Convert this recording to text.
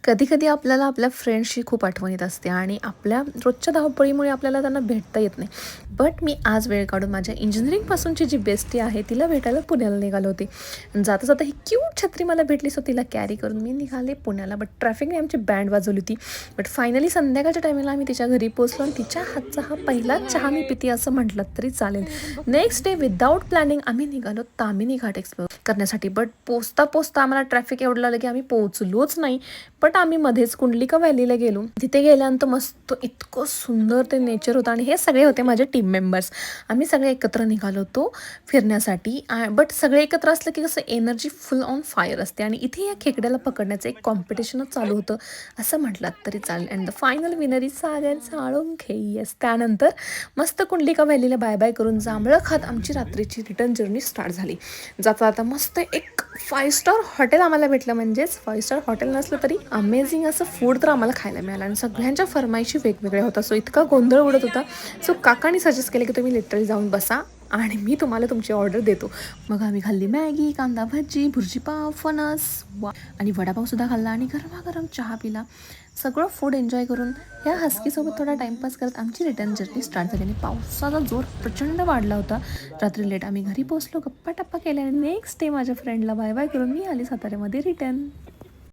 कधी-कधी आपल्याला आपल्या फ्रेंड्सची खूप आठवण येत असते आणि आपल्या रोजच्या धावपळीमुळे आपल्याला त्यांना भेटता येत नाही. बट मी आज वेळ काढून माझ्या इंजिनिअरिंगपासूनची जी बेस्टी आहे तिला भेटायला पुण्याला निघाले होते. जाता-जाता ही क्यूट छत्री मला भेटली, सो तिला कॅरी करून मी निघाले पुण्याला. बट ट्रॅफिकने आमची बँड वाजवली होती. बट फायनली संध्याकाळच्या टायमिंगला आम्ही तिच्या घरी पोहोचलो आणि तिच्या हातचा हा पहिला चहा मी पिते असं म्हटलं तरी चालेल. नेक्स्ट डे विदाऊट प्लॅनिंग आम्ही निघालो तामिनी घाट एक्सप्लोर करण्यासाठी. बट पोचता आम्हाला ट्रॅफिक एवढं लागलं की आम्ही पोहोचलोच नाही. बट आम्ही मध्येच कुंडलिका व्हॅलीला गेलो. तिथे गेल्यानंतर मस्त इतकं सुंदर ते नेचर होतं आणि हे सगळे होते माझे टीम मेंबर्स. आम्ही सगळे एकत्र निघालो होतो फिरण्यासाठी. बट सगळे एकत्र असलं की कसं एनर्जी फुल ऑन फायर असते आणि इथे या खेकड्याला पकडण्याचं एक कॉम्पिटिशनच चालू होतं असं म्हटलं तरी चालेल. And the final winner is Sagar Salunkhe. Yes, त्यानंतर मस्त कुंडलिका व्हॅलीला बाय बाय करून जांभळं खात आमची रात्रीची रिटर्न जर्नी स्टार्ट झाली. जाता जाता मस्त एक 5 स्टार हॉटेल आम्हाला भेटलं. म्हणजेच 5 स्टार हॉटेल नसलं तरी अमेझिंग असं फूड तर आम्हाला खायला मिळालं आणि सगळ्यांच्या फरमाईशी वेगवेगळ्या होता. सो इतका गोंधळ उडत होता. सो काकांनी सजेस्ट केलं की तुम्ही लिटरली जाऊन बसा आणि मी तुम्हाला तुमची ऑर्डर देतो. मग आम्ही खाल्ली मॅगी, कांदा भजी, भुर्जीपाव, फणस आणि वडापावसुद्धा खाल्ला आणि गरमागरम चहा पिला. सगळं फूड एन्जॉय करून या हस्कीसोबत थोडा टाईमपास करत आमची रिटर्न जर्नी स्टार्ट झाली आणि पावसाचा जोर प्रचंड वाढला होता. रात्री लेट आम्ही घरी पोहोचलो, गप्पा टप्पा केल्या आणि नेक्स्ट डे माझ्या फ्रेंडला बाय बाय करून मी आली साताऱ्यामध्ये रिटर्न.